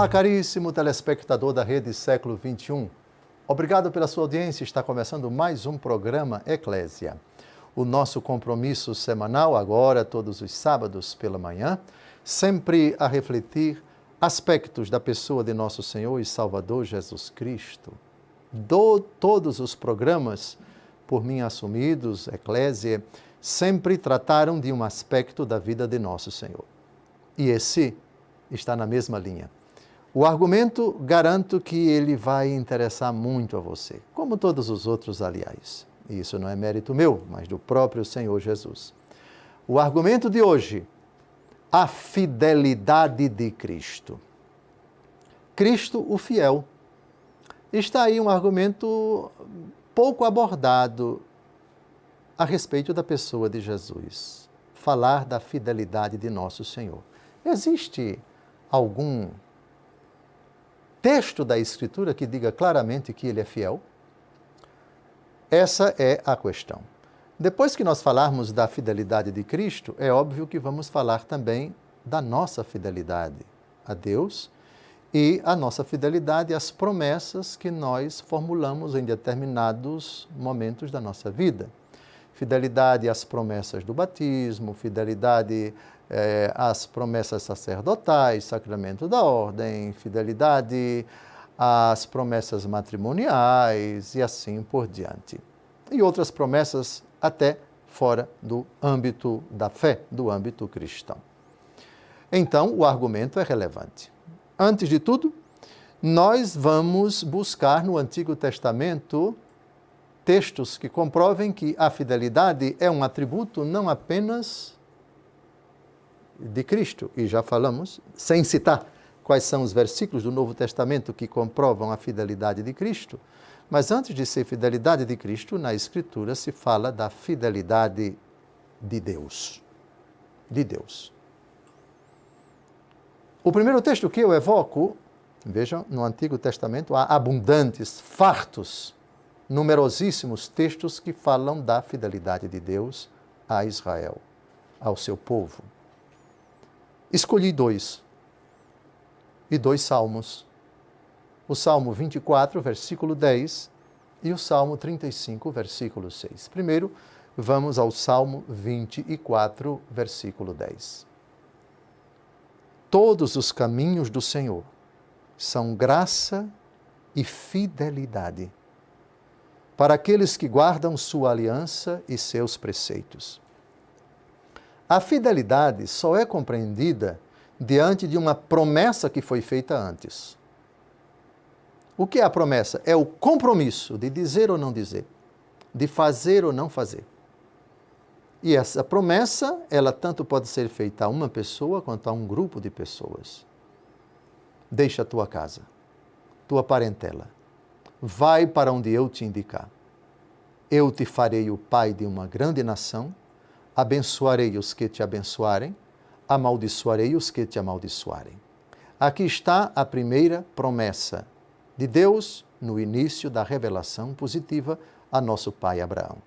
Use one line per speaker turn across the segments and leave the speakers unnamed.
Olá, caríssimo telespectador da Rede Século XXI. Obrigado pela sua audiência. Está começando mais um programa Eclésia. O nosso compromisso semanal, agora todos os sábados pela manhã, sempre a refletir aspectos da pessoa de nosso Senhor e Salvador Jesus Cristo. Todos os programas, por mim assumidos, Eclésia, sempre trataram de um aspecto da vida de nosso Senhor. E esse está na mesma linha. O argumento, garanto que ele vai interessar muito a você, como todos os outros, aliás. Isso não é mérito meu, mas do próprio Senhor Jesus. O argumento de hoje, a fidelidade de Cristo. Cristo, o fiel. Está aí um argumento pouco abordado a respeito da pessoa de Jesus. Falar da fidelidade de nosso Senhor. Existe algum texto da Escritura que diga claramente que ele é fiel? Essa é a questão. Depois que nós falarmos da fidelidade de Cristo, é óbvio que vamos falar também da nossa fidelidade a Deus e a nossa fidelidade às promessas que nós formulamos em determinados momentos da nossa vida. Fidelidade às promessas do batismo, fidelidade às promessas sacerdotais, sacramento da ordem, fidelidade às promessas matrimoniais e assim por diante. E outras promessas até fora do âmbito da fé, do âmbito cristão. Então, o argumento é relevante. Antes de tudo, nós vamos buscar no Antigo Testamento textos que comprovem que a fidelidade é um atributo não apenas de Cristo, e já falamos, sem citar quais são os versículos do Novo Testamento que comprovam a fidelidade de Cristo, mas antes de ser fidelidade de Cristo, na Escritura se fala da fidelidade de Deus. De Deus. O primeiro texto que eu evoco, vejam, no Antigo Testamento há abundantes, fartos, numerosíssimos textos que falam da fidelidade de Deus a Israel, ao seu povo. Escolhi dois salmos. O Salmo 24, versículo 10 e o Salmo 35, versículo 6. Primeiro, vamos ao Salmo 24, versículo 10. Todos os caminhos do Senhor são graça e fidelidade para aqueles que guardam sua aliança e seus preceitos. A fidelidade só é compreendida diante de uma promessa que foi feita antes. O que é a promessa? É o compromisso de dizer ou não dizer, de fazer ou não fazer. E essa promessa, ela tanto pode ser feita a uma pessoa quanto a um grupo de pessoas. Deixa a tua casa, tua parentela. Vai para onde eu te indicar. Eu te farei o pai de uma grande nação, abençoarei os que te abençoarem, amaldiçoarei os que te amaldiçoarem. Aqui está a primeira promessa de Deus no início da revelação positiva a nosso pai Abraão.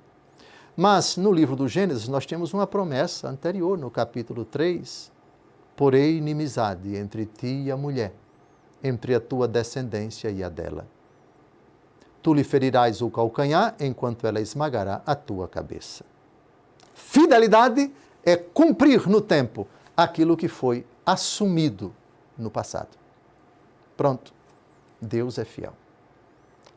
Mas no livro do Gênesis nós temos uma promessa anterior, no capítulo 3. Porém inimizade entre ti e a mulher, entre a tua descendência e a dela. Tu lhe ferirás o calcanhar, enquanto ela esmagará a tua cabeça. Fidelidade é cumprir no tempo aquilo que foi assumido no passado. Pronto. Deus é fiel.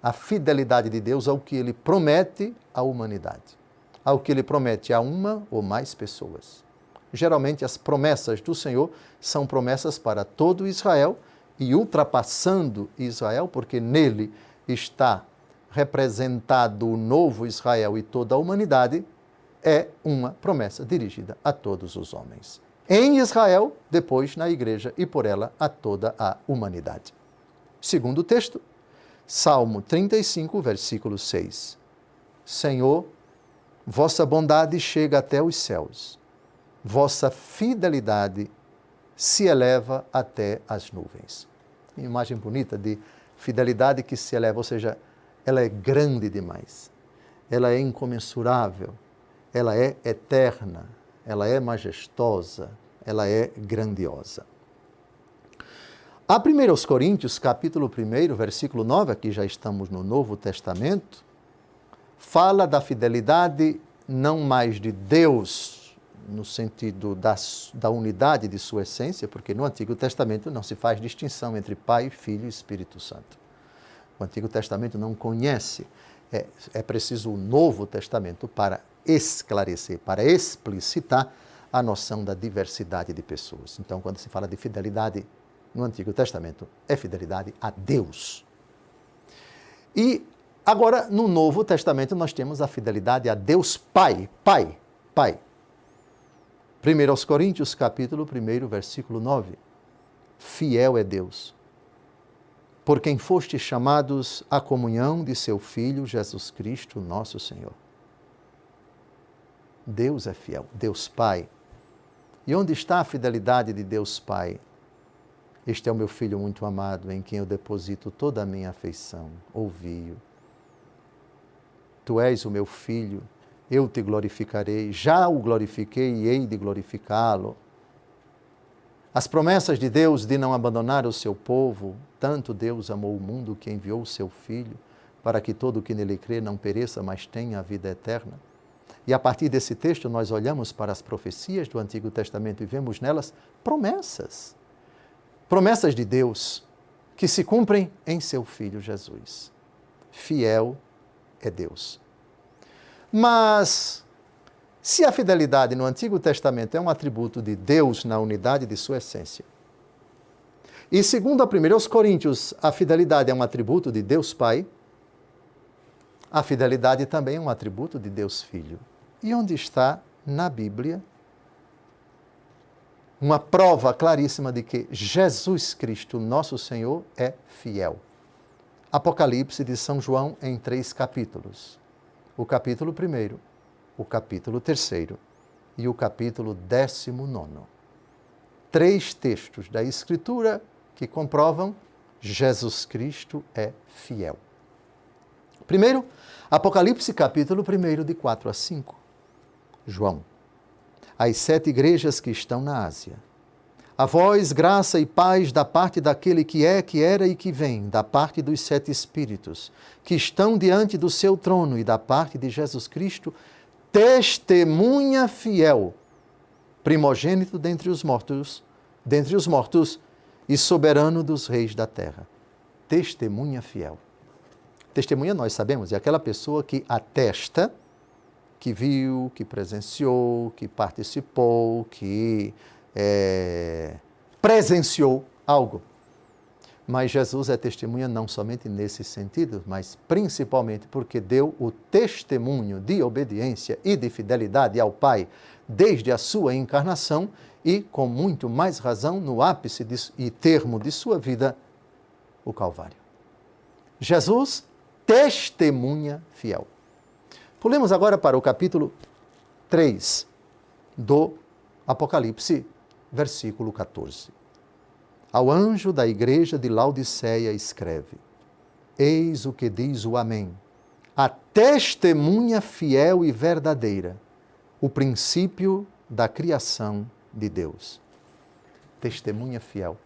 A fidelidade de Deus ao que Ele promete à humanidade, ao que Ele promete a uma ou mais pessoas. Geralmente as promessas do Senhor são promessas para todo Israel e ultrapassando Israel, porque nele está representado o novo Israel e toda a humanidade, é uma promessa dirigida a todos os homens. Em Israel, depois na igreja e por ela a toda a humanidade. Segundo texto, Salmo 35, versículo 6. Senhor, vossa bondade chega até os céus, vossa fidelidade se eleva até as nuvens. Uma imagem bonita de fidelidade que se eleva, ou seja, ela é grande demais, ela é incomensurável, ela é eterna, ela é majestosa, ela é grandiosa. A 1 Coríntios, capítulo 1, versículo 9, aqui já estamos no Novo Testamento, fala da fidelidade não mais de Deus, no sentido da unidade de sua essência, porque no Antigo Testamento não se faz distinção entre Pai, Filho e Espírito Santo. O Antigo Testamento não conhece, é preciso o Novo Testamento para esclarecer, para explicitar a noção da diversidade de pessoas. Então, quando se fala de fidelidade no Antigo Testamento, é fidelidade a Deus. E agora, no Novo Testamento, nós temos a fidelidade a Deus Pai. Pai. 1 Coríntios, capítulo 1, versículo 9. Fiel é Deus, por quem fostes chamados à comunhão de seu Filho, Jesus Cristo, nosso Senhor. Deus é fiel, Deus Pai. E onde está a fidelidade de Deus Pai? Este é o meu Filho muito amado, em quem eu deposito toda a minha afeição. Ouvi-o. Tu és o meu Filho, eu te glorificarei, já o glorifiquei e hei de glorificá-lo. As promessas de Deus de não abandonar o seu povo, tanto Deus amou o mundo que enviou o seu Filho, para que todo o que nele crê não pereça, mas tenha a vida eterna. E a partir desse texto nós olhamos para as profecias do Antigo Testamento e vemos nelas promessas. Promessas de Deus que se cumprem em seu Filho Jesus. Fiel é Deus. Mas, se a fidelidade no Antigo Testamento é um atributo de Deus na unidade de sua essência, e segundo a 1 Coríntios, a fidelidade é um atributo de Deus Pai, a fidelidade também é um atributo de Deus Filho. E onde está, na Bíblia, uma prova claríssima de que Jesus Cristo, nosso Senhor, é fiel? Apocalipse de São João em 3 capítulos. O capítulo 1, o capítulo 3 e o capítulo 19. 3 textos da Escritura que comprovam Jesus Cristo é fiel. Primeiro, Apocalipse capítulo 1, de 4 a 5. João. As 7 igrejas que estão na Ásia. A vós, graça e paz da parte daquele que é, que era e que vem, da parte dos 7 Espíritos, que estão diante do seu trono e da parte de Jesus Cristo, testemunha fiel, primogênito dentre os mortos e soberano dos reis da terra. Testemunha fiel. Testemunha, nós sabemos, é aquela pessoa que atesta, que viu, que presenciou, que participou, que presenciou algo. Mas Jesus é testemunha não somente nesse sentido, mas principalmente porque deu o testemunho de obediência e de fidelidade ao Pai desde a sua encarnação e, com muito mais razão, no ápice e termo de sua vida, o Calvário. Jesus, testemunha fiel. Pulemos agora para o capítulo 3 do Apocalipse, versículo 14. Ao anjo da igreja de Laodiceia escreve: Eis o que diz o Amém, a testemunha fiel e verdadeira, o princípio da criação de Deus. Testemunha fiel.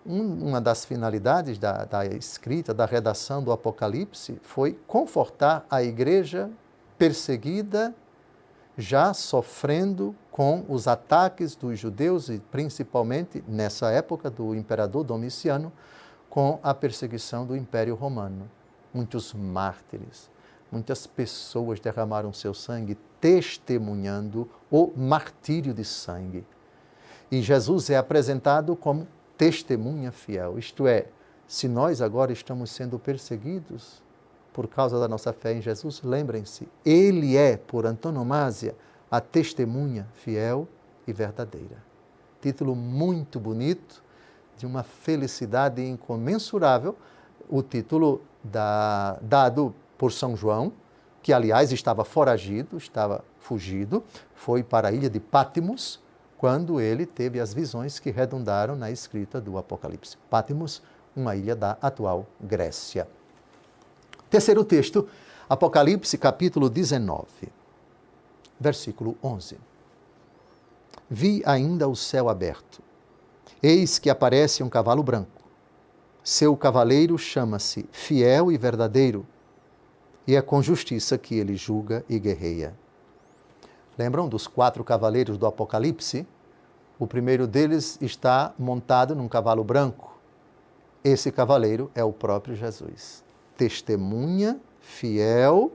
Uma das finalidades da escrita, da redação do Apocalipse foi confortar a igreja perseguida, já sofrendo com os ataques dos judeus e principalmente nessa época do imperador Domiciano, com a perseguição do Império Romano. Muitos mártires, muitas pessoas derramaram seu sangue testemunhando o martírio de sangue. E Jesus é apresentado como testemunha fiel, isto é, se nós agora estamos sendo perseguidos por causa da nossa fé em Jesus, lembrem-se, Ele é, por antonomasia, a testemunha fiel e verdadeira. Título muito bonito, de uma felicidade incomensurável, o título dado por São João, que aliás estava foragido, estava fugido, foi para a ilha de Pátimos, quando ele teve as visões que redundaram na escrita do Apocalipse. Pátimos, uma ilha da atual Grécia. Terceiro texto, Apocalipse capítulo 19, versículo 11. Vi ainda o céu aberto. Eis que aparece um cavalo branco, Seu cavaleiro chama-se Fiel e Verdadeiro, e é com justiça que ele julga e guerreia. Lembram dos 4 cavaleiros do Apocalipse? O primeiro deles está montado num cavalo branco. Esse cavaleiro é o próprio Jesus. Testemunha, fiel,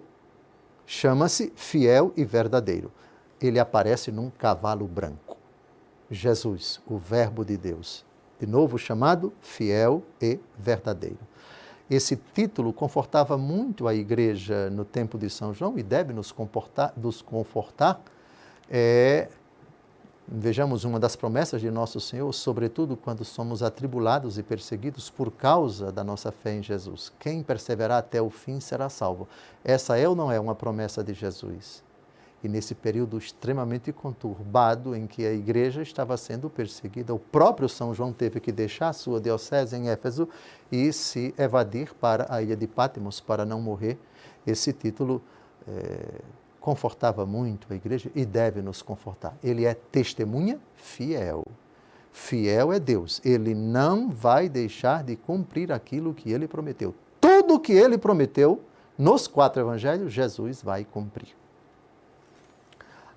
chama-se Fiel e Verdadeiro. Ele aparece num cavalo branco. Jesus, o Verbo de Deus, de novo chamado Fiel e Verdadeiro. Esse título confortava muito a igreja no tempo de São João e deve nos confortar. Vejamos uma das promessas de Nosso Senhor, sobretudo quando somos atribulados e perseguidos por causa da nossa fé em Jesus. Quem perseverar até o fim será salvo. Essa é ou não é uma promessa de Jesus? E nesse período extremamente conturbado em que a igreja estava sendo perseguida, o próprio São João teve que deixar a sua diocese em Éfeso e se evadir para a ilha de Patmos para não morrer. Esse título confortava muito a igreja e deve nos confortar. Ele é testemunha fiel. Fiel é Deus. Ele não vai deixar de cumprir aquilo que ele prometeu. Tudo o que ele prometeu nos 4 evangelhos, Jesus vai cumprir.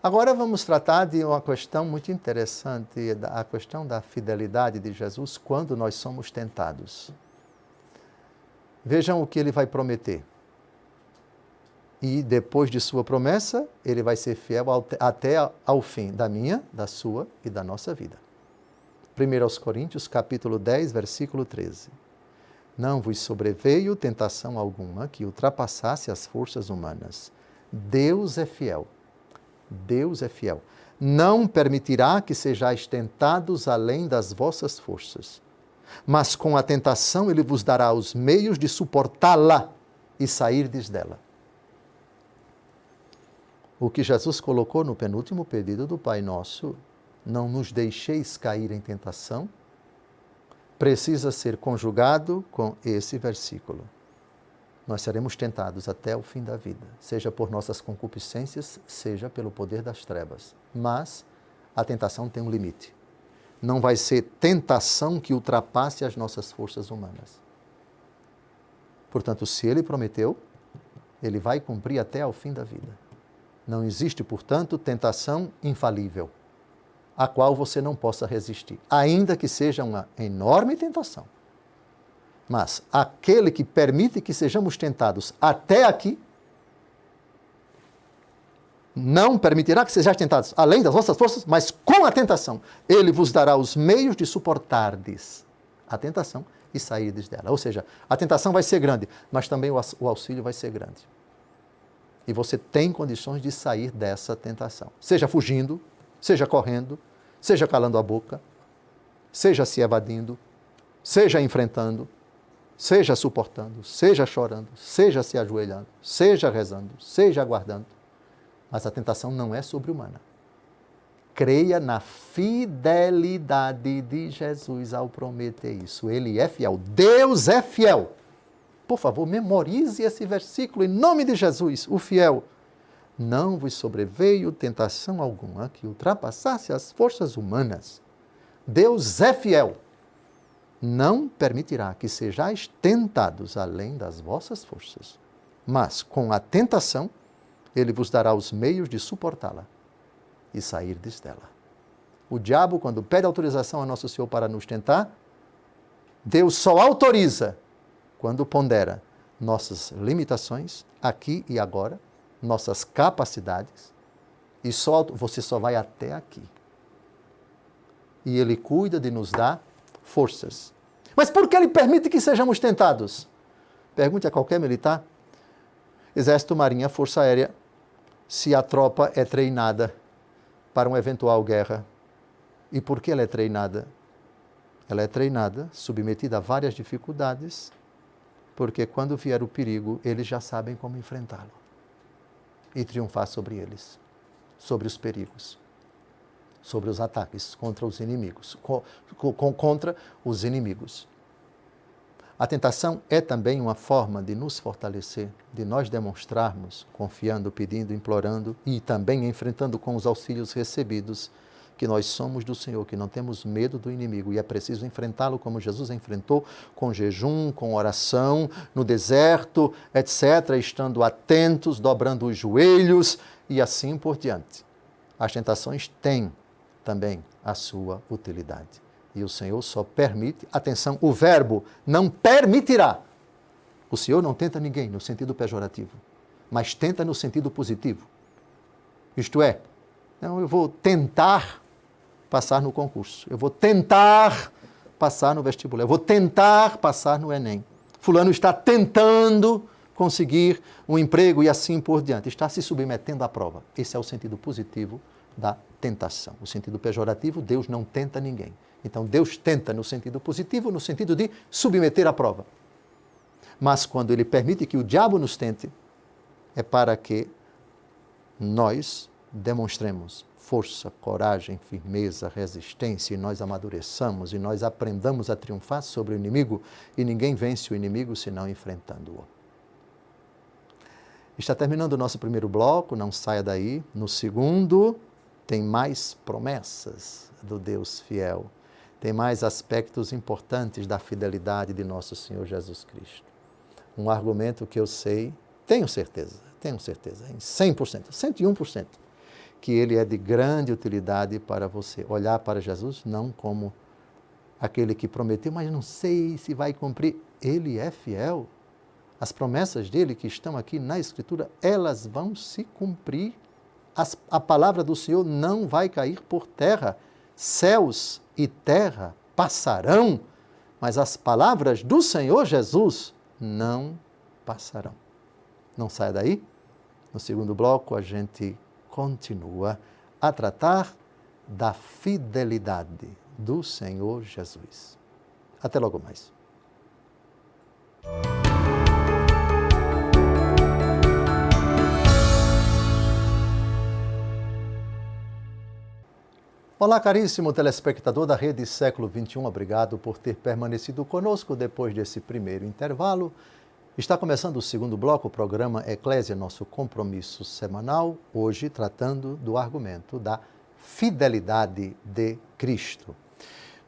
Agora vamos tratar de uma questão muito interessante, a questão da fidelidade de Jesus quando nós somos tentados. Vejam o que ele vai prometer. E depois de sua promessa, ele vai ser fiel até ao fim da minha, da sua e da nossa vida. 1 Coríntios, capítulo 10, versículo 13. Não vos sobreveio tentação alguma que ultrapassasse as forças humanas. Deus é fiel. Deus é fiel. Não permitirá que sejais tentados além das vossas forças. Mas com a tentação ele vos dará os meios de suportá-la e sairdes dela. O que Jesus colocou no penúltimo pedido do Pai Nosso, não nos deixeis cair em tentação, precisa ser conjugado com esse versículo. Nós seremos tentados até o fim da vida, seja por nossas concupiscências, seja pelo poder das trevas. Mas a tentação tem um limite. Não vai ser tentação que ultrapasse as nossas forças humanas. Portanto, se ele prometeu, ele vai cumprir até ao fim da vida. Não existe, portanto, tentação infalível, a qual você não possa resistir, ainda que seja uma enorme tentação. Mas aquele que permite que sejamos tentados até aqui, não permitirá que sejais tentados além das vossas forças, mas com a tentação, ele vos dará os meios de suportardes a tentação e sairdes dela. Ou seja, a tentação vai ser grande, mas também o auxílio vai ser grande. E você tem condições de sair dessa tentação. Seja fugindo, seja correndo, seja calando a boca, seja se evadindo, seja enfrentando, seja suportando, seja chorando, seja se ajoelhando, seja rezando, seja aguardando. Mas a tentação não é sobre-humana. Creia na fidelidade de Jesus ao prometer isso. Ele é fiel. Deus é fiel. Por favor, memorize esse versículo em nome de Jesus, o fiel. Não vos sobreveio tentação alguma que ultrapassasse as forças humanas. Deus é fiel. Não permitirá que sejais tentados além das vossas forças. Mas, com a tentação, ele vos dará os meios de suportá-la e sairdes dela. O diabo, quando pede autorização a Nosso Senhor para nos tentar, Deus só autoriza quando pondera nossas limitações, aqui e agora, nossas capacidades, e você só vai até aqui. E ele cuida de nos dar forças. Mas por que ele permite que sejamos tentados? Pergunte a qualquer militar, Exército, Marinha, Força Aérea, se a tropa é treinada para uma eventual guerra. E por que ela é treinada? Ela é treinada, submetida a várias dificuldades, porque quando vier o perigo, eles já sabem como enfrentá-lo e triunfar sobre eles, sobre os perigos, sobre os ataques contra os inimigos, contra os inimigos. A tentação é também uma forma de nos fortalecer, de nós demonstrarmos, confiando, pedindo, implorando e também enfrentando com os auxílios recebidos, que nós somos do Senhor, que não temos medo do inimigo e é preciso enfrentá-lo como Jesus enfrentou, com jejum, com oração, no deserto, etc., estando atentos, dobrando os joelhos e assim por diante. As tentações têm também a sua utilidade. E o Senhor só permite, atenção, o verbo não permitirá. O Senhor não tenta ninguém no sentido pejorativo, mas tenta no sentido positivo. Isto é, não, eu vou tentar passar no concurso, eu vou tentar passar no vestibular, eu vou tentar passar no Enem. Fulano está tentando conseguir um emprego e assim por diante, está se submetendo à prova. Esse é o sentido positivo da tentação. O sentido pejorativo, Deus não tenta ninguém. Então, Deus tenta no sentido positivo, no sentido de submeter à prova. Mas quando Ele permite que o diabo nos tente, é para que nós demonstremos força, coragem, firmeza, resistência, e nós amadureçamos e nós aprendamos a triunfar sobre o inimigo, e ninguém vence o inimigo senão enfrentando-o. Está terminando o nosso primeiro bloco, não saia daí. No segundo, tem mais promessas do Deus fiel. Tem mais aspectos importantes da fidelidade de nosso Senhor Jesus Cristo. Um argumento que eu sei, tenho certeza, em 100%, 101%, que ele é de grande utilidade para você. Olhar para Jesus não como aquele que prometeu, mas não sei se vai cumprir. Ele é fiel. As promessas dele que estão aqui na Escritura, elas vão se cumprir. A palavra do Senhor não vai cair por terra. Céus e terra passarão, mas as palavras do Senhor Jesus não passarão. Não saia daí. No segundo bloco, a gente continua a tratar da fidelidade do Senhor Jesus. Até logo mais. Olá, caríssimo telespectador da Rede Século XXI, obrigado por ter permanecido conosco depois desse primeiro intervalo. Está começando o segundo bloco, o programa Eclésia, nosso compromisso semanal, hoje tratando do argumento da fidelidade de Cristo.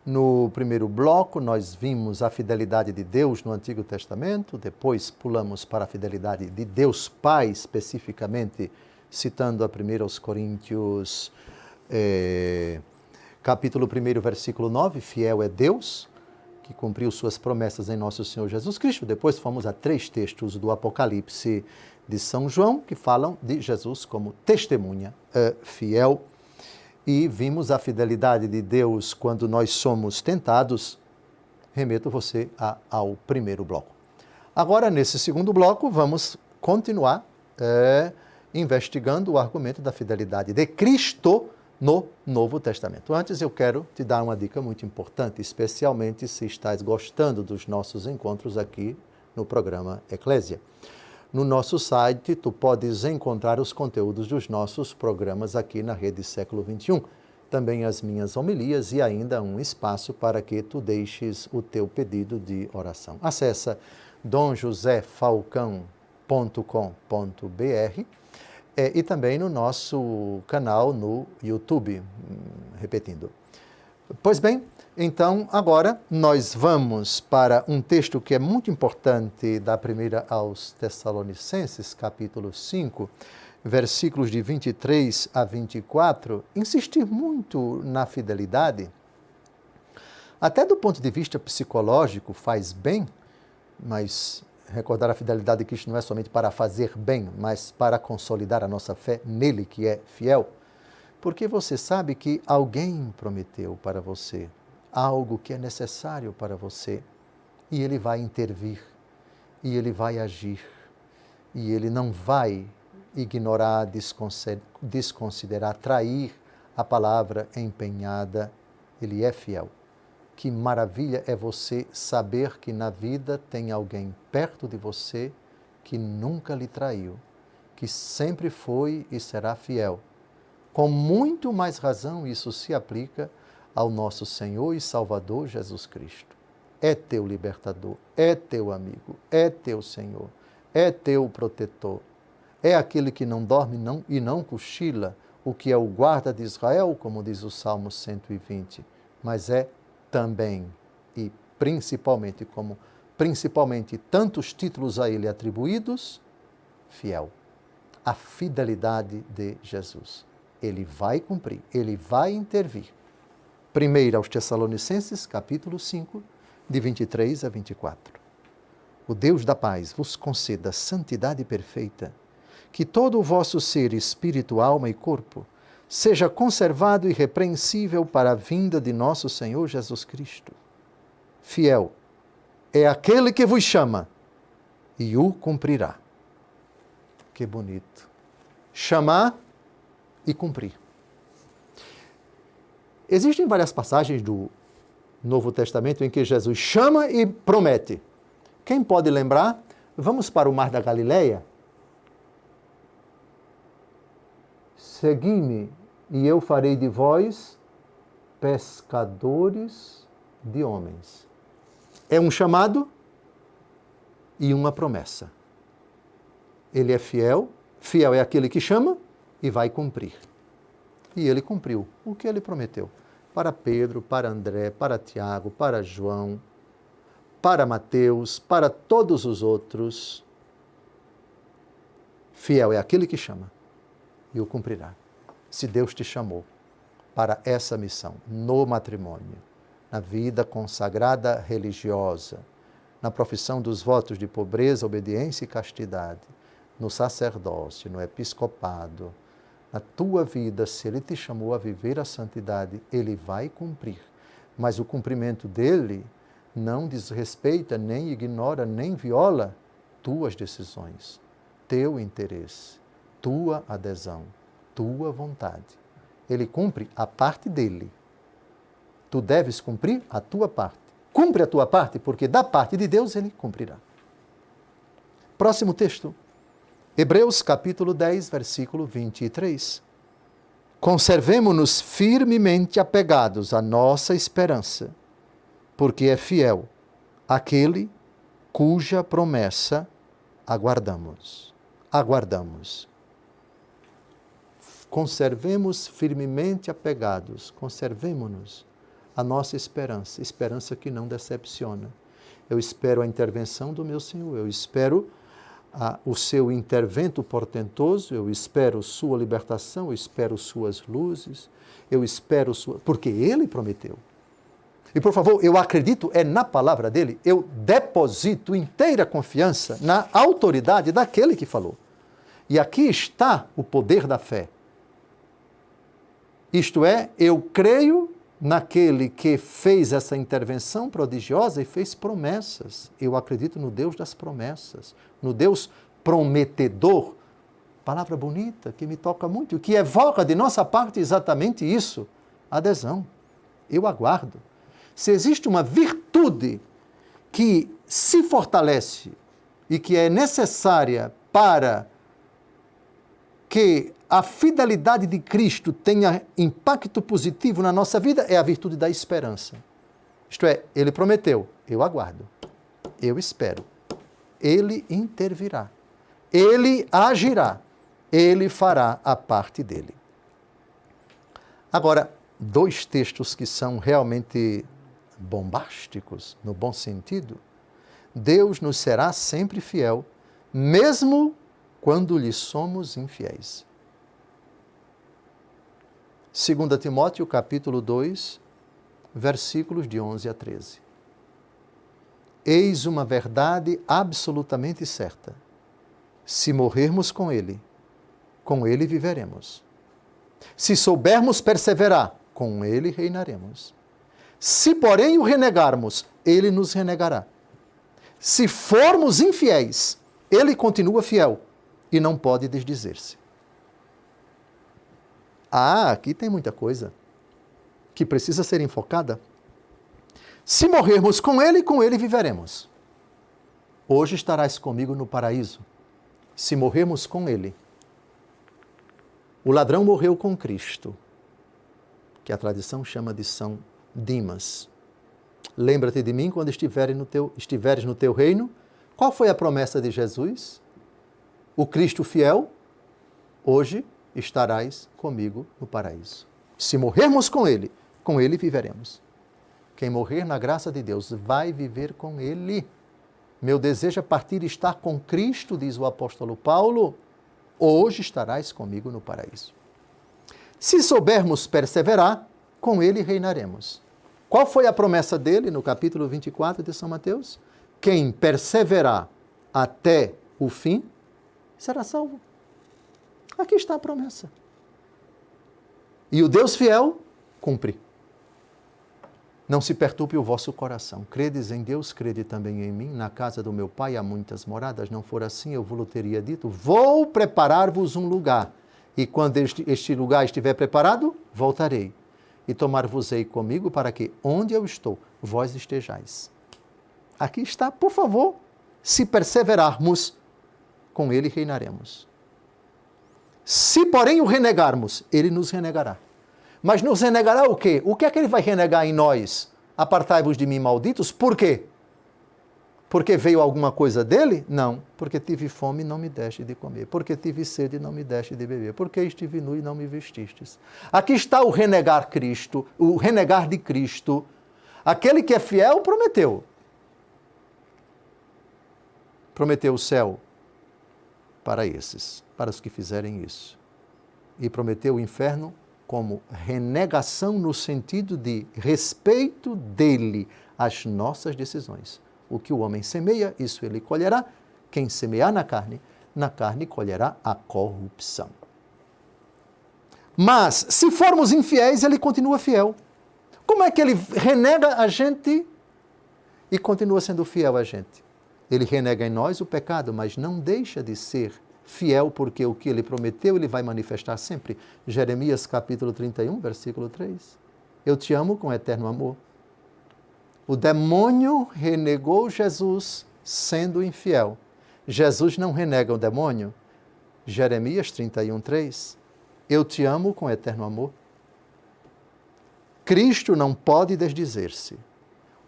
No primeiro bloco, nós vimos a fidelidade de Deus no Antigo Testamento, depois pulamos para a fidelidade de Deus Pai, especificamente citando a 1 Coríntios capítulo 1, versículo 9, fiel é Deus, que cumpriu suas promessas em nosso Senhor Jesus Cristo. Depois fomos a 3 textos do Apocalipse de São João, que falam de Jesus como testemunha fiel. E vimos a fidelidade de Deus quando nós somos tentados. Remeto você ao primeiro bloco. Agora, nesse segundo bloco, vamos continuar investigando o argumento da fidelidade de Cristo no Novo Testamento. Antes, eu quero te dar uma dica muito importante, especialmente se estás gostando dos nossos encontros aqui no programa Eclésia. No nosso site, tu podes encontrar os conteúdos dos nossos programas aqui na Rede Século XXI. Também as minhas homilias e ainda um espaço para que tu deixes o teu pedido de oração. Acesse domjosefalcão.com.br e também no nosso canal no YouTube, repetindo. Pois bem, então agora nós vamos para um texto que é muito importante da primeira aos Tessalonicenses, capítulo 5, versículos de 23 a 24, insistir muito na fidelidade, até do ponto de vista psicológico faz bem, mas recordar a fidelidade de Cristo não é somente para fazer bem, mas para consolidar a nossa fé nele, que é fiel. Porque você sabe que alguém prometeu para você algo que é necessário para você, e ele vai intervir, e ele vai agir, e ele não vai ignorar, desconsiderar, trair a palavra empenhada. Ele é fiel. Que maravilha é você saber que na vida tem alguém perto de você que nunca lhe traiu, que sempre foi e será fiel. Com muito mais razão isso se aplica ao nosso Senhor e Salvador Jesus Cristo. É teu libertador, é teu amigo, é teu Senhor, é teu protetor, é aquele que não dorme e não cochila, o que é o guarda de Israel, como diz o Salmo 120, mas é também e principalmente tantos títulos a ele atribuídos, fiel. A fidelidade de Jesus. Ele vai cumprir, ele vai intervir. Primeiro aos Tessalonicenses, capítulo 5, de 23 a 24. O Deus da paz vos conceda santidade perfeita, que todo o vosso ser, espírito, alma e corpo, seja conservado irrepreensível para a vinda de nosso Senhor Jesus Cristo. Fiel é aquele que vos chama e o cumprirá. Que bonito. Chamar e cumprir. Existem várias passagens do Novo Testamento em que Jesus chama e promete. Quem pode lembrar? Vamos para o Mar da Galileia. Segui-me e eu farei de vós pescadores de homens. É um chamado e uma promessa. Ele é fiel, fiel é aquele que chama e vai cumprir. E ele cumpriu o que ele prometeu. Para Pedro, para André, para Tiago, para João, para Mateus, para todos os outros. Fiel é aquele que chama e o cumprirá. Se Deus te chamou para essa missão, no matrimônio, na vida consagrada religiosa, na profissão dos votos de pobreza, obediência e castidade, no sacerdócio, no episcopado, na tua vida, se Ele te chamou a viver a santidade, Ele vai cumprir. Mas o cumprimento dele não desrespeita, nem ignora, nem viola tuas decisões, teu interesse, tua adesão, tua vontade. Ele cumpre a parte dele. Tu deves cumprir a tua parte. Cumpre a tua parte, porque da parte de Deus Ele cumprirá. Próximo texto. Hebreus capítulo 10, versículo 23. Conservemo-nos firmemente apegados à nossa esperança, porque é fiel aquele cuja promessa aguardamos. Aguardamos. Conservemos firmemente apegados, conservemo-nos a nossa esperança, esperança que não decepciona. Eu espero a intervenção do meu Senhor, eu espero o seu intervento portentoso, eu espero sua libertação, eu espero suas luzes, eu espero sua... Porque Ele prometeu. E, por favor, eu acredito na palavra dEle, eu deposito inteira confiança na autoridade daquele que falou. E aqui está o poder da fé. Isto é, eu creio naquele que fez essa intervenção prodigiosa e fez promessas. Eu acredito no Deus das promessas, no Deus prometedor. Palavra bonita, que me toca muito, que evoca de nossa parte exatamente isso, adesão. Eu aguardo. Se existe uma virtude que se fortalece e que é necessária para que a fidelidade de Cristo tenha impacto positivo na nossa vida, é a virtude da esperança. Isto é, Ele prometeu, eu aguardo, eu espero. Ele intervirá, Ele agirá, Ele fará a parte dele. Agora, dois textos que são realmente bombásticos, no bom sentido. Deus nos será sempre fiel, mesmo quando lhe somos infiéis. 2 Timóteo, capítulo 2, versículos de 11 a 13. Eis uma verdade absolutamente certa. Se morrermos com Ele viveremos. Se soubermos perseverar, com Ele reinaremos. Se, porém, o renegarmos, Ele nos renegará. Se formos infiéis, Ele continua fiel e não pode desdizer-se. Aqui tem muita coisa que precisa ser enfocada. Se morrermos com Ele viveremos. Hoje estarás comigo no paraíso. Se morrermos com Ele. O ladrão morreu com Cristo, que a tradição chama de São Dimas. Lembra-te de mim quando estiveres no teu reino. Qual foi a promessa de Jesus? O Cristo fiel, hoje estarás comigo no paraíso. Se morrermos com Ele viveremos. Quem morrer na graça de Deus vai viver com Ele. Meu desejo é partir e estar com Cristo, diz o apóstolo Paulo. Hoje estarás comigo no paraíso. Se soubermos perseverar, com Ele reinaremos. Qual foi a promessa dele no capítulo 24 de São Mateus? Quem perseverar até o fim será salvo. Aqui está a promessa. E o Deus fiel cumpre. Não se perturbe o vosso coração. Credes em Deus, crede também em mim. Na casa do meu Pai há muitas moradas. Não for assim, eu vos teria dito. Vou preparar-vos um lugar. E quando este lugar estiver preparado, voltarei. E tomar-vos-ei comigo para que, onde eu estou, vós estejais. Aqui está, por favor. Se perseverarmos, com Ele reinaremos. Se, porém, o renegarmos, Ele nos renegará. Mas nos renegará o quê? O que é que Ele vai renegar em nós? Apartai-vos de mim, malditos. Por quê? Porque veio alguma coisa dele? Não. Porque tive fome e não me deste de comer. Porque tive sede e não me deste de beber. Porque estive nu e não me vestistes. Aqui está o renegar Cristo, o renegar de Cristo. Aquele que é fiel prometeu. Prometeu o céu para esses, para os que fizerem isso. E prometeu o inferno como renegação no sentido de respeito dele às nossas decisões. O que o homem semeia, isso ele colherá. Quem semear na carne colherá a corrupção. Mas, se formos infiéis, ele continua fiel. Como é que ele renega a gente e continua sendo fiel a gente? Ele renega em nós o pecado, mas não deixa de ser fiel, porque o que ele prometeu, ele vai manifestar sempre. Jeremias capítulo 31, versículo 3. Eu te amo com eterno amor. O demônio renegou Jesus sendo infiel. Jesus não renega o demônio. Jeremias 31, 3. Eu te amo com eterno amor. Cristo não pode desdizer-se.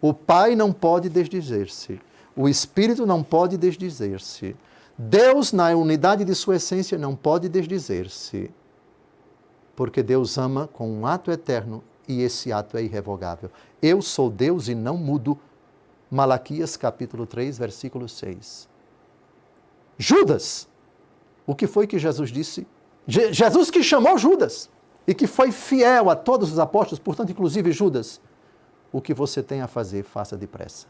O Pai não pode desdizer-se. O Espírito não pode desdizer-se. Deus, na unidade de sua essência, não pode desdizer-se. Porque Deus ama com um ato eterno e esse ato é irrevogável. Eu sou Deus e não mudo. Malaquias capítulo 3, versículo 6. Judas, o que foi que Jesus disse? Jesus que chamou Judas e que foi fiel a todos os apóstolos, portanto, inclusive Judas. O que você tem a fazer, faça depressa.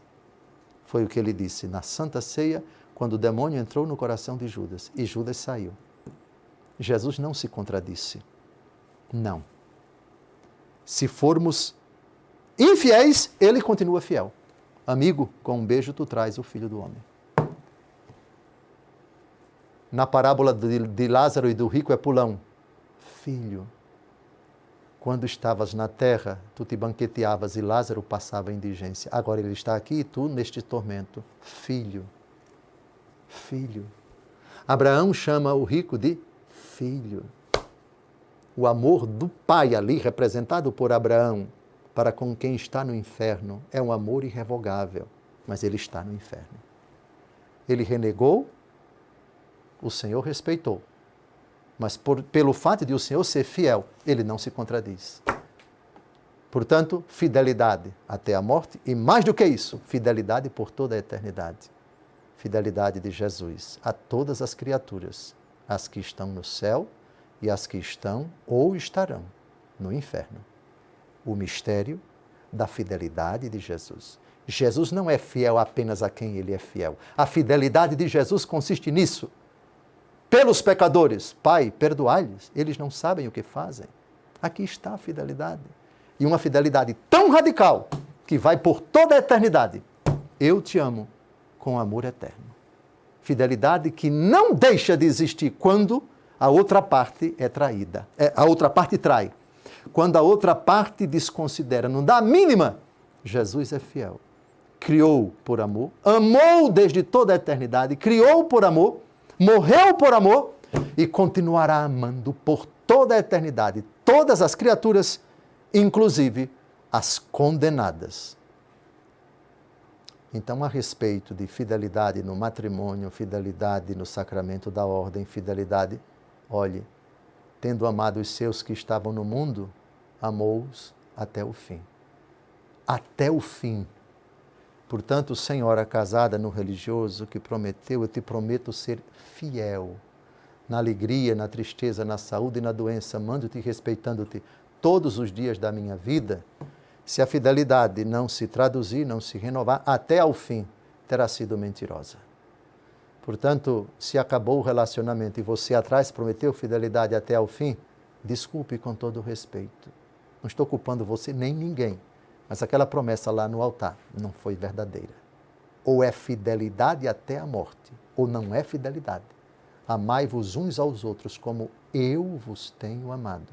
Foi o que ele disse na Santa Ceia, quando o demônio entrou no coração de Judas e Judas saiu. Jesus não se contradisse. Não. Se formos infiéis, ele continua fiel. Amigo, com um beijo tu traz o Filho do Homem. Na parábola de Lázaro e do rico Epulão, filho, quando estavas na terra, tu te banqueteavas e Lázaro passava indigência. Agora ele está aqui e tu neste tormento. Filho. Filho. Abraão chama o rico de filho. O amor do pai ali, representado por Abraão, para com quem está no inferno, é um amor irrevogável, mas ele está no inferno. Ele renegou, o Senhor respeitou, mas pelo fato de o Senhor ser fiel, ele não se contradiz. Portanto, fidelidade até a morte e, mais do que isso, fidelidade por toda a eternidade. Fidelidade de Jesus a todas as criaturas, as que estão no céu e as que estão ou estarão no inferno. O mistério da fidelidade de Jesus. Jesus não é fiel apenas a quem ele é fiel. A fidelidade de Jesus consiste nisso. Pelos pecadores, Pai, perdoai-lhes, eles não sabem o que fazem. Aqui está a fidelidade. E uma fidelidade tão radical que vai por toda a eternidade. Eu te amo com amor eterno. Fidelidade que não deixa de existir quando a outra parte é traída. A outra parte trai. Quando a outra parte desconsidera, não dá a mínima, Jesus é fiel. Criou por amor, amou desde toda a eternidade, criou por amor, morreu por amor e continuará amando por toda a eternidade. Todas as criaturas, inclusive as condenadas. Então, a respeito de fidelidade no matrimônio, fidelidade no sacramento da ordem, fidelidade, olhe, tendo amado os seus que estavam no mundo, amou-os até o fim. Até o fim. Portanto, senhora casada no religioso que prometeu, eu te prometo ser fiel. Na alegria, na tristeza, na saúde e na doença, amando-te e respeitando-te todos os dias da minha vida. Se a fidelidade não se traduzir, não se renovar, até ao fim, terá sido mentirosa. Portanto, se acabou o relacionamento e você atrás prometeu fidelidade até ao fim, desculpe com todo o respeito. Não estou culpando você nem ninguém, mas aquela promessa lá no altar não foi verdadeira. Ou é fidelidade até a morte, ou não é fidelidade. Amai-vos uns aos outros como eu vos tenho amado.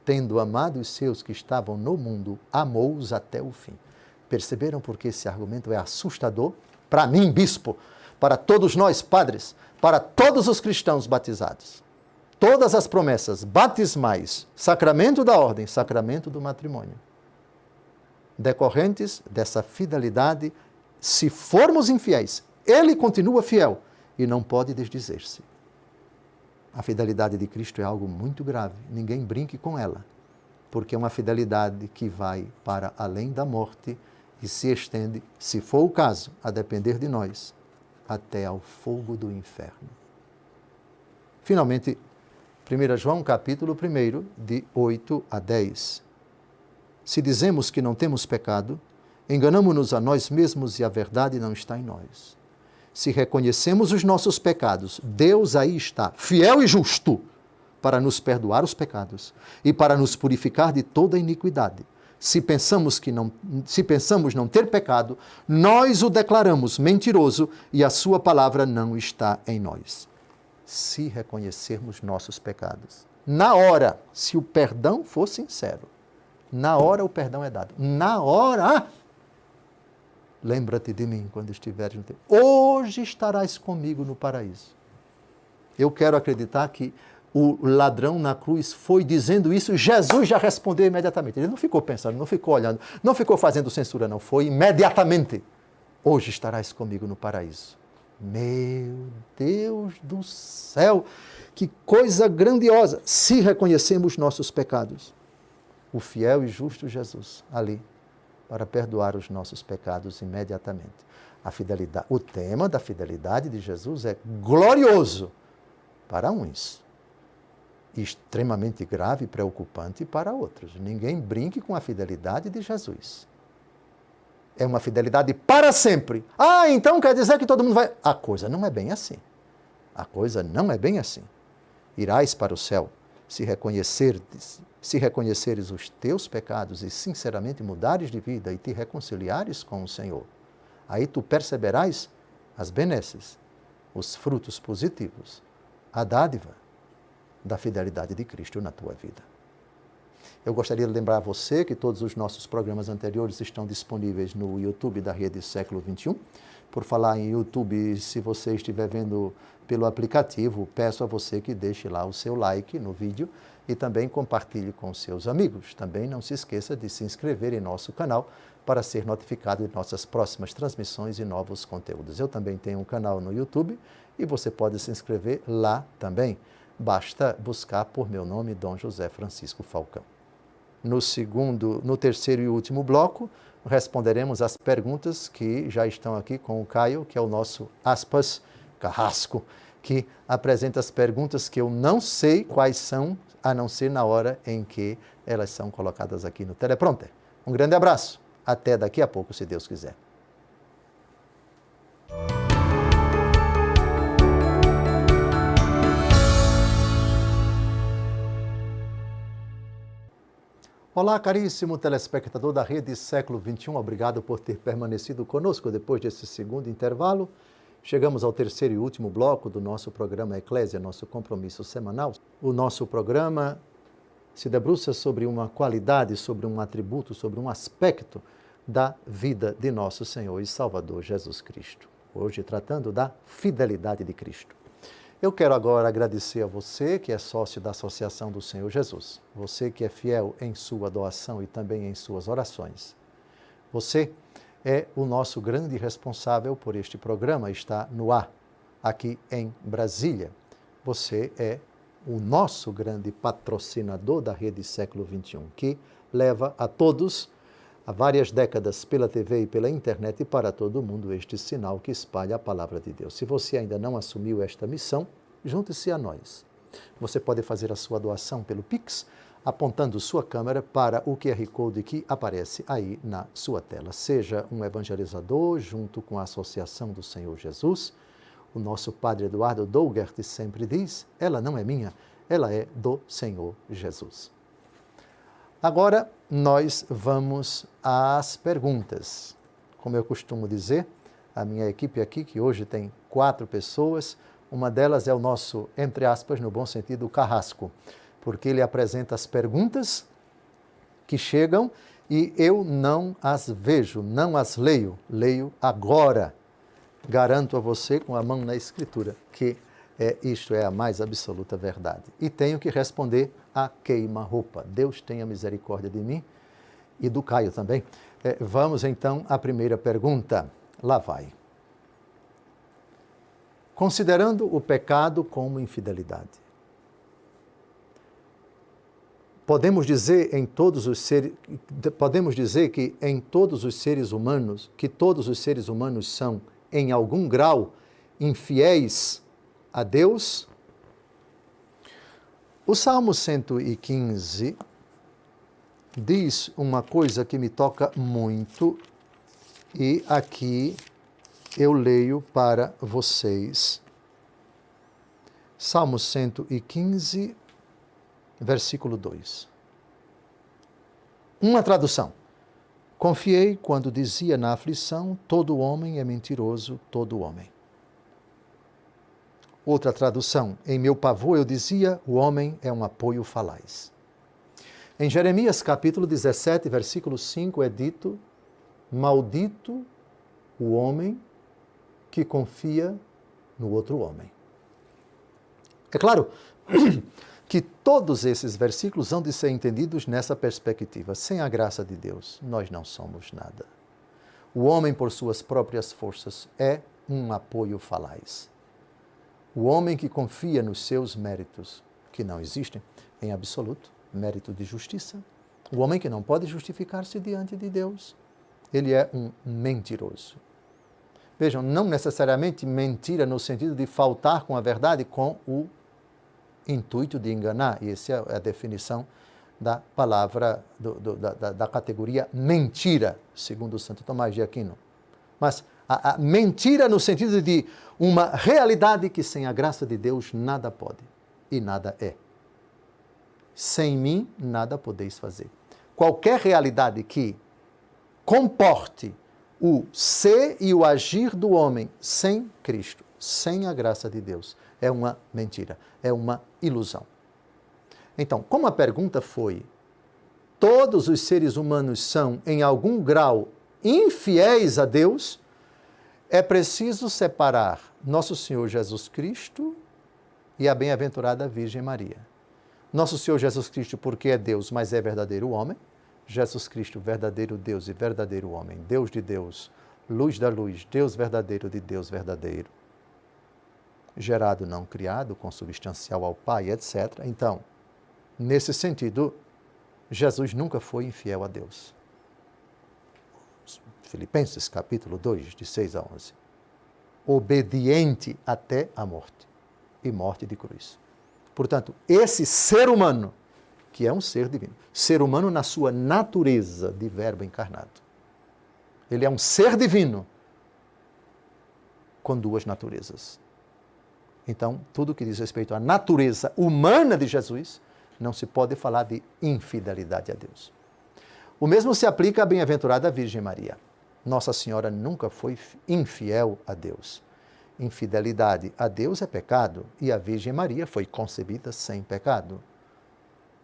Tendo amado os seus que estavam no mundo, amou-os até o fim. Perceberam porque esse argumento é assustador? Para mim, bispo, para todos nós, padres, para todos os cristãos batizados. Todas as promessas batismais, sacramento da ordem, sacramento do matrimônio, decorrentes dessa fidelidade, se formos infiéis, ele continua fiel e não pode desdizer-se. A fidelidade de Cristo é algo muito grave, ninguém brinque com ela, porque é uma fidelidade que vai para além da morte e se estende, se for o caso, a depender de nós, até ao fogo do inferno. Finalmente, 1 João capítulo 1, de 8 a 10. Se dizemos que não temos pecado, enganamo-nos a nós mesmos e a verdade não está em nós. Se reconhecemos os nossos pecados, Deus aí está, fiel e justo, para nos perdoar os pecados e para nos purificar de toda iniquidade. Se pensamos não ter pecado, nós o declaramos mentiroso e a sua palavra não está em nós. Se reconhecermos nossos pecados, na hora, se o perdão for sincero, na hora o perdão é dado. Na hora, lembra-te de mim quando estiveres no teu. Hoje estarás comigo no paraíso. Eu quero acreditar que o ladrão na cruz foi dizendo isso, Jesus já respondeu imediatamente. Ele não ficou pensando, não ficou olhando, não ficou fazendo censura, não. Foi imediatamente. Hoje estarás comigo no paraíso. Meu Deus do céu, que coisa grandiosa! Se reconhecemos nossos pecados, o fiel e justo Jesus ali, para perdoar os nossos pecados imediatamente. A fidelidade, o tema da fidelidade de Jesus é glorioso para uns, extremamente grave e preocupante para outros. Ninguém brinque com a fidelidade de Jesus. É uma fidelidade para sempre. Ah, então quer dizer que todo mundo vai... A coisa não é bem assim. A coisa não é bem assim. Irás para o céu se reconheceres os teus pecados e sinceramente mudares de vida e te reconciliares com o Senhor. Aí tu perceberás as benesses, os frutos positivos, a dádiva da fidelidade de Cristo na tua vida. Eu gostaria de lembrar a você que todos os nossos programas anteriores estão disponíveis no YouTube da Rede Século XXI. Por falar em YouTube, se você estiver vendo pelo aplicativo, peço a você que deixe lá o seu like no vídeo e também compartilhe com seus amigos. Também não se esqueça de se inscrever em nosso canal para ser notificado de nossas próximas transmissões e novos conteúdos. Eu também tenho um canal no YouTube e você pode se inscrever lá também. Basta buscar por meu nome, Dom José Francisco Falcão. No terceiro e último bloco, responderemos as perguntas que já estão aqui com o Caio, que é o nosso aspas carrasco, que apresenta as perguntas que eu não sei quais são, a não ser na hora em que elas são colocadas aqui no teleprompter. Um grande abraço, até daqui a pouco, se Deus quiser. Olá, caríssimo telespectador da Rede Século XXI, obrigado por ter permanecido conosco depois desse segundo intervalo. Chegamos ao terceiro e último bloco do nosso programa Eclésia, nosso compromisso semanal. O nosso programa se debruça sobre uma qualidade, sobre um atributo, sobre um aspecto da vida de nosso Senhor e Salvador Jesus Cristo. Hoje tratando da fidelidade de Cristo. Eu quero agora agradecer a você que é sócio da Associação do Senhor Jesus, você que é fiel em sua doação e também em suas orações. Você é o nosso grande responsável por este programa, está no ar, aqui em Brasília. Você é o nosso grande patrocinador da rede Século XXI, que leva a todos, há várias décadas, pela TV e pela internet e para todo mundo, este sinal que espalha a palavra de Deus. Se você ainda não assumiu esta missão, junte-se a nós. Você pode fazer a sua doação pelo Pix, apontando sua câmera para o QR Code que aparece aí na sua tela. Seja um evangelizador junto com a Associação do Senhor Jesus. O nosso padre Eduardo Dougert sempre diz, ela não é minha, ela é do Senhor Jesus. Agora, nós vamos às perguntas. Como eu costumo dizer, a minha equipe aqui, que hoje tem 4 pessoas, uma delas é o nosso, entre aspas, no bom sentido, carrasco, porque ele apresenta as perguntas que chegam e eu não as vejo, não as leio, leio agora. Garanto a você, com a mão na escritura, que isto é a mais absoluta verdade. E tenho que responder a queima-roupa. Deus tenha misericórdia de mim e do Caio também. Vamos então à primeira pergunta. Lá vai. Considerando o pecado como infidelidade, podemos dizer que em todos os seres humanos, que todos os seres humanos são, em algum grau, infiéis a Deus? O Salmo 115 diz uma coisa que me toca muito e aqui eu leio para vocês. Salmo 115, versículo 2. Uma tradução. Confiei quando dizia na aflição, todo homem é mentiroso, todo homem. Outra tradução. Em meu pavor eu dizia, o homem é um apoio falaz. Em Jeremias capítulo 17, versículo 5 é dito, maldito o homem que confia no outro homem. É claro que todos esses versículos hão de ser entendidos nessa perspectiva. Sem a graça de Deus, nós não somos nada. O homem, por suas próprias forças, é um apoio falaz. O homem que confia nos seus méritos, que não existem em absoluto, mérito de justiça, o homem que não pode justificar-se diante de Deus, ele é um mentiroso. Vejam, não necessariamente mentira no sentido de faltar com a verdade, com o intuito de enganar, e essa é a definição da palavra, da categoria mentira, segundo Santo Tomás de Aquino. Mas a mentira no sentido de uma realidade que sem a graça de Deus nada pode e nada é. Sem mim nada podeis fazer. Qualquer realidade que comporte o ser e o agir do homem sem Cristo, sem a graça de Deus, é uma mentira, é uma ilusão. Então, como a pergunta foi, todos os seres humanos são, em algum grau, infiéis a Deus, é preciso separar Nosso Senhor Jesus Cristo e a bem-aventurada Virgem Maria. Nosso Senhor Jesus Cristo, porque é Deus, mas é verdadeiro homem. Jesus Cristo, verdadeiro Deus e verdadeiro homem, Deus de Deus, luz da luz, Deus verdadeiro de Deus verdadeiro, gerado não criado, consubstancial ao Pai, etc. Então, nesse sentido, Jesus nunca foi infiel a Deus. Filipenses capítulo 2, de 6 a 11. Obediente até a morte, e morte de cruz. Portanto, esse ser humano, que é um ser divino, ser humano na sua natureza de verbo encarnado. Ele é um ser divino com duas naturezas. Então, tudo que diz respeito à natureza humana de Jesus, não se pode falar de infidelidade a Deus. O mesmo se aplica à bem-aventurada Virgem Maria. Nossa Senhora nunca foi infiel a Deus. Infidelidade a Deus é pecado e a Virgem Maria foi concebida sem pecado.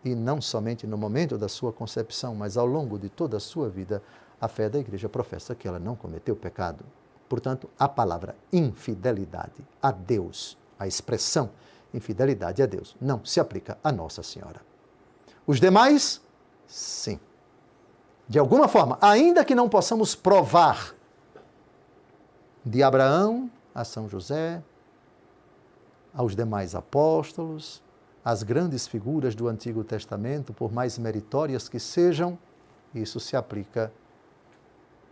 E não somente no momento da sua concepção, mas ao longo de toda a sua vida, a fé da Igreja professa que ela não cometeu pecado. Portanto, a palavra infidelidade a Deus, a expressão infidelidade a Deus, não se aplica a Nossa Senhora. Os demais, sim. De alguma forma, ainda que não possamos provar de Abraão a São José, aos demais apóstolos, as grandes figuras do Antigo Testamento, por mais meritórias que sejam, isso se aplica?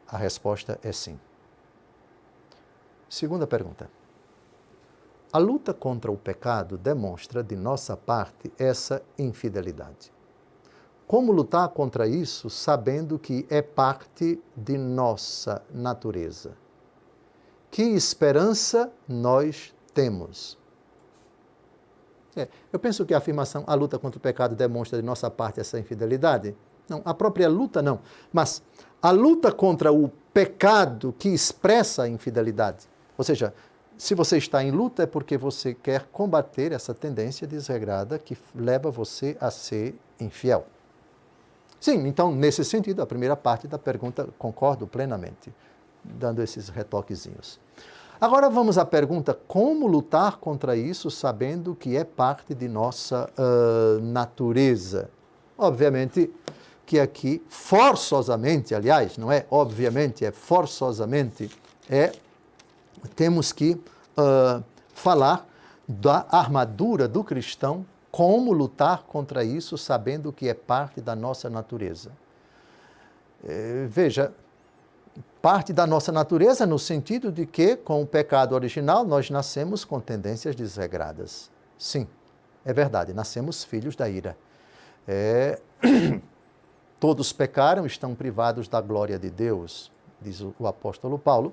A resposta é sim. Segunda pergunta. A luta contra o pecado demonstra, de nossa parte, essa infidelidade. Como lutar contra isso, sabendo que é parte de nossa natureza? Que esperança nós temos? Eu penso que a afirmação, a luta contra o pecado demonstra de nossa parte essa infidelidade. Não, a própria luta não. Mas a luta contra o pecado que expressa a infidelidade. Ou seja, se você está em luta é porque você quer combater essa tendência desregrada que leva você a ser infiel. Sim, então, nesse sentido, a primeira parte da pergunta concordo plenamente, dando esses retoquezinhos. Agora vamos à pergunta, como lutar contra isso sabendo que é parte de nossa natureza? Obviamente que aqui, forçosamente, aliás, não é obviamente, é forçosamente, temos que falar da armadura do cristão, como lutar contra isso, sabendo que é parte da nossa natureza. Veja, parte da nossa natureza no sentido de que, com o pecado original, nós nascemos com tendências desregradas. Sim, é verdade, nascemos filhos da ira. Todos pecaram, estão privados da glória de Deus, diz o apóstolo Paulo,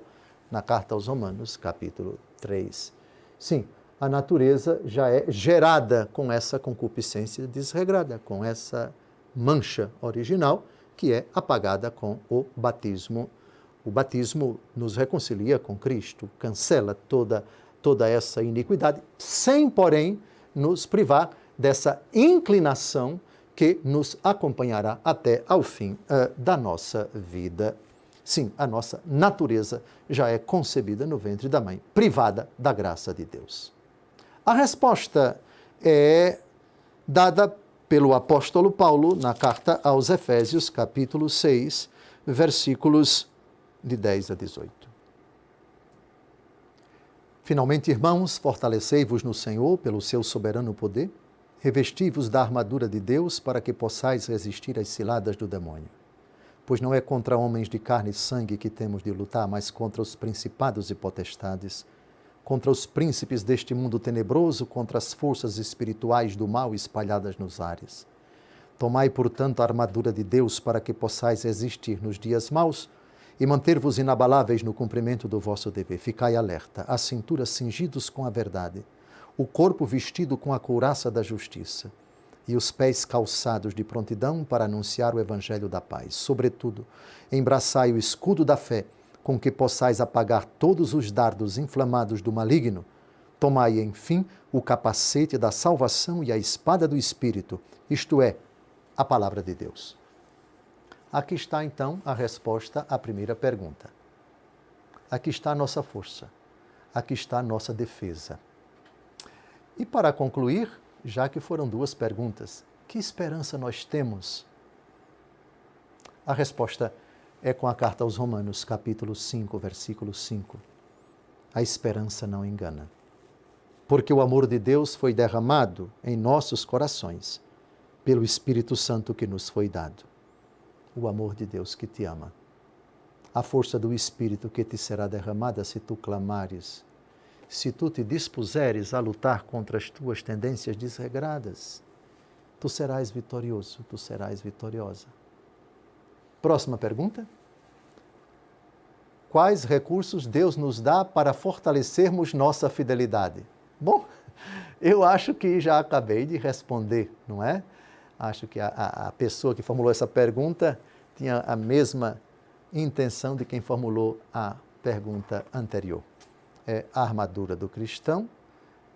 na carta aos Romanos, capítulo 3. Sim, a natureza já é gerada com essa concupiscência desregrada, com essa mancha original, que é apagada com o batismo. O batismo nos reconcilia com Cristo, cancela toda essa iniquidade, sem, porém, nos privar dessa inclinação que nos acompanhará até ao fim da nossa vida. Sim, a nossa natureza já é concebida no ventre da mãe, privada da graça de Deus. A resposta é dada pelo apóstolo Paulo na carta aos Efésios, capítulo 6, versículos de 10 a 18. Finalmente, irmãos, fortalecei-vos no Senhor pelo seu soberano poder, revesti-vos da armadura de Deus para que possais resistir às ciladas do demônio. Pois não é contra homens de carne e sangue que temos de lutar, mas contra os principados e potestades, contra os príncipes deste mundo tenebroso, contra as forças espirituais do mal espalhadas nos ares. Tomai, portanto, a armadura de Deus para que possais resistir nos dias maus e manter-vos inabaláveis no cumprimento do vosso dever. Ficai alerta, a cintura cingidos com a verdade, o corpo vestido com a couraça da justiça e os pés calçados de prontidão para anunciar o evangelho da paz. Sobretudo, embraçai o escudo da fé, com que possais apagar todos os dardos inflamados do maligno. Tomai, enfim, o capacete da salvação e a espada do Espírito, isto é, a palavra de Deus. Aqui está, então, a resposta à primeira pergunta. Aqui está a nossa força. Aqui está a nossa defesa. E para concluir, já que foram duas perguntas, que esperança nós temos? A resposta é com a carta aos Romanos, capítulo 5, versículo 5. A esperança não engana, porque o amor de Deus foi derramado em nossos corações pelo Espírito Santo que nos foi dado. O amor de Deus que te ama. A força do Espírito que te será derramada se tu clamares, se tu te dispuseres a lutar contra as tuas tendências desregradas. Tu serás vitorioso, tu serás vitoriosa. Próxima pergunta. Quais recursos Deus nos dá para fortalecermos nossa fidelidade? Bom, eu acho que já acabei de responder, não é? Acho que a pessoa que formulou essa pergunta tinha a mesma intenção de quem formulou a pergunta anterior. É a armadura do cristão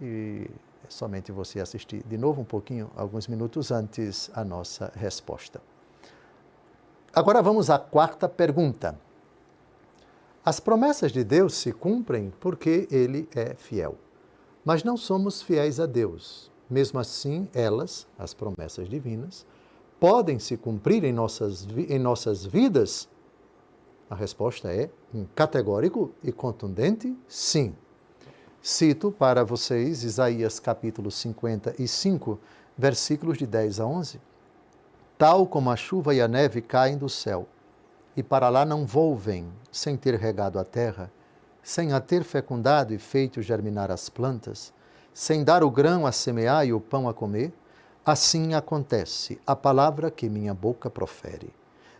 e é somente você assistir de novo um pouquinho, alguns minutos antes, a nossa resposta. Agora vamos à quarta pergunta. As promessas de Deus se cumprem porque Ele é fiel. Mas não somos fiéis a Deus. Mesmo assim, elas, as promessas divinas, podem se cumprir em nossas vidas? A resposta é um categórico e contundente sim. Cito para vocês Isaías capítulo 55, versículos de 10 a 11. Tal como a chuva e a neve caem do céu, e para lá não volvem, sem ter regado a terra, sem a ter fecundado e feito germinar as plantas, sem dar o grão a semear e o pão a comer, assim acontece a palavra que minha boca profere.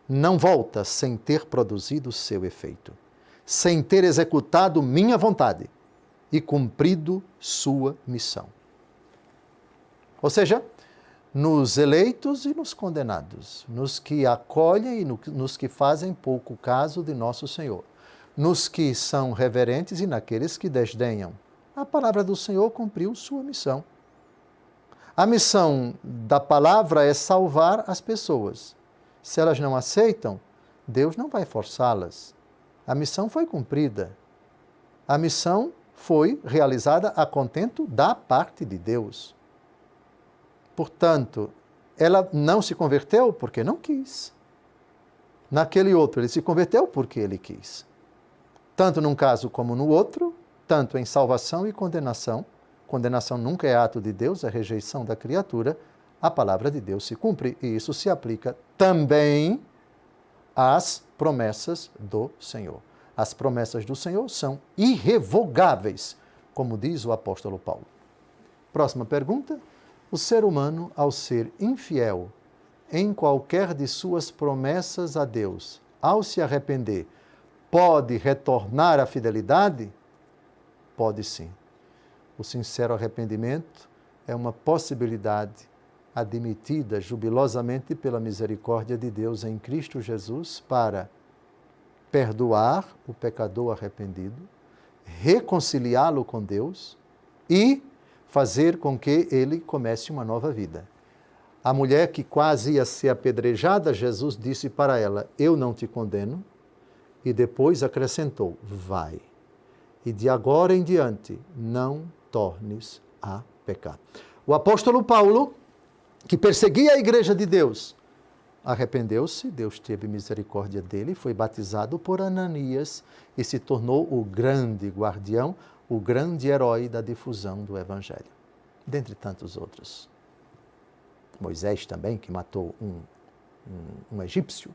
Não volta sem ter produzido seu efeito, sem ter executado minha vontade e cumprido sua missão. Ou seja, nos eleitos e nos condenados, nos que acolhem e nos que fazem pouco caso de nosso Senhor, nos que são reverentes e naqueles que desdenham. A palavra do Senhor cumpriu sua missão. A missão da palavra é salvar as pessoas. Se elas não aceitam, Deus não vai forçá-las. A missão foi cumprida. A missão foi realizada a contento da parte de Deus. Portanto, ela não se converteu porque não quis. Naquele outro, ele se converteu porque ele quis. Tanto num caso como no outro, tanto em salvação e condenação. Condenação nunca é ato de Deus, é rejeição da criatura. A palavra de Deus se cumpre e isso se aplica também às promessas do Senhor. As promessas do Senhor são irrevogáveis, como diz o apóstolo Paulo. Próxima pergunta. O ser humano, ao ser infiel em qualquer de suas promessas a Deus, ao se arrepender, pode retornar à fidelidade? Pode sim. O sincero arrependimento é uma possibilidade admitida jubilosamente pela misericórdia de Deus em Cristo Jesus para perdoar o pecador arrependido, reconciliá-lo com Deus e fazer com que ele comece uma nova vida. A mulher que quase ia ser apedrejada, Jesus disse para ela: eu não te condeno, e depois acrescentou: vai, e de agora em diante não tornes a pecar. O apóstolo Paulo, que perseguia a igreja de Deus, arrependeu-se, Deus teve misericórdia dele, foi batizado por Ananias e se tornou o grande guardião, o grande herói da difusão do Evangelho, dentre tantos outros. Moisés também, que matou um egípcio,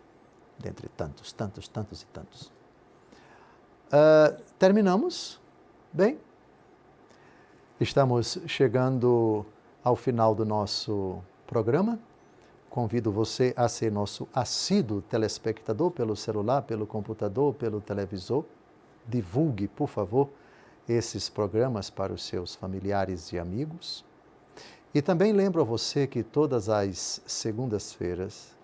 dentre tantos e tantos. Terminamos? Bem, estamos chegando ao final do nosso programa. Convido você a ser nosso assíduo telespectador pelo celular, pelo computador, pelo televisor. Divulgue, por favor, esses programas para os seus familiares e amigos. E também lembro a você que todas as segundas-feiras,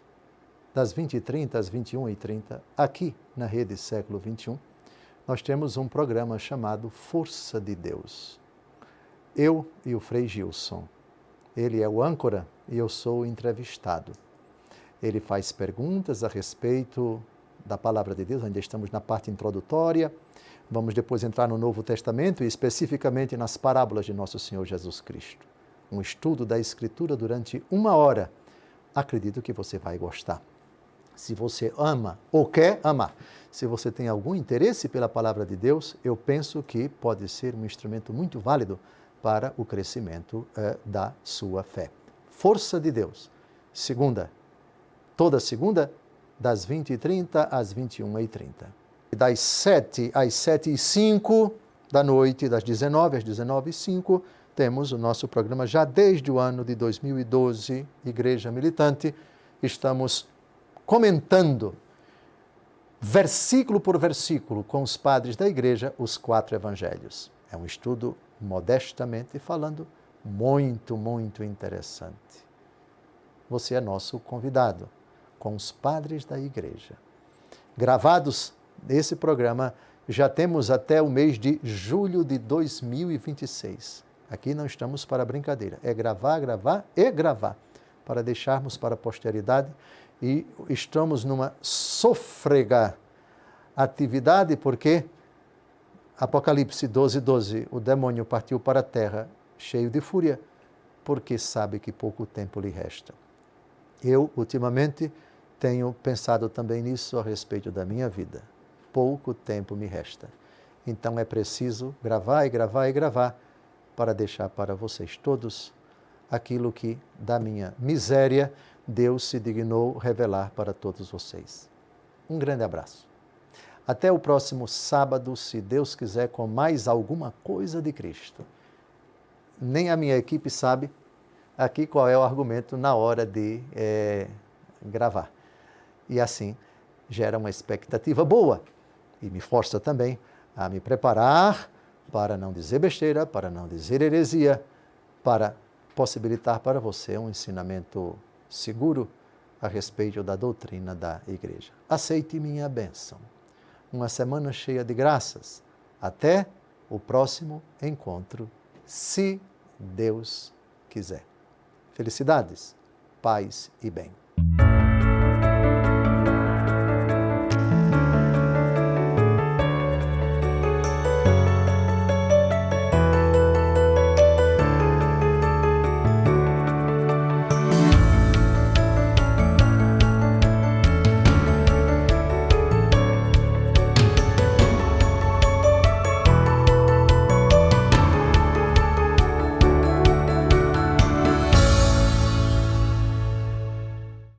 das 20h30 às 21h30, aqui na Rede Século XXI, nós temos um programa chamado Força de Deus. Eu e o Frei Gilson. Ele é o âncora e eu sou o entrevistado. Ele faz perguntas a respeito da Palavra de Deus, ainda estamos na parte introdutória. Vamos depois entrar no Novo Testamento e especificamente nas parábolas de Nosso Senhor Jesus Cristo. Um estudo da Escritura durante 1 hora. Acredito que você vai gostar. Se você ama ou quer amar, se você tem algum interesse pela Palavra de Deus, eu penso que pode ser um instrumento muito válido para o crescimento da sua fé. Força de Deus. Toda segunda, das 20h30 às 21h30. Das 7 às 7h05 da noite, das 19 às 19h05, temos o nosso programa já desde o ano de 2012, Igreja Militante. Estamos comentando, versículo por versículo, com os padres da igreja, os 4 evangelhos. É um estudo, modestamente falando, muito, muito interessante. Você é nosso convidado, com os padres da igreja. Gravados nesse programa, já temos até o mês de julho de 2026. Aqui não estamos para brincadeira, é gravar, gravar e gravar, para deixarmos para a posteridade. E estamos numa sôfrega atividade, porque Apocalipse 12:12, o demônio partiu para a terra cheio de fúria, porque sabe que pouco tempo lhe resta. Eu, ultimamente, tenho pensado também nisso a respeito da minha vida. Pouco tempo me resta. Então é preciso gravar e gravar e gravar para deixar para vocês todos aquilo que, da minha miséria, Deus se dignou revelar para todos vocês. Um grande abraço. Até o próximo sábado, se Deus quiser, com mais alguma coisa de Cristo. Nem a minha equipe sabe aqui qual é o argumento na hora de gravar. E assim gera uma expectativa boa e me força também a me preparar para não dizer besteira, para não dizer heresia, para possibilitar para você um ensinamento seguro a respeito da doutrina da Igreja. Aceite minha bênção. Uma semana cheia de graças. Até o próximo encontro, se Deus quiser. Felicidades, paz e bem.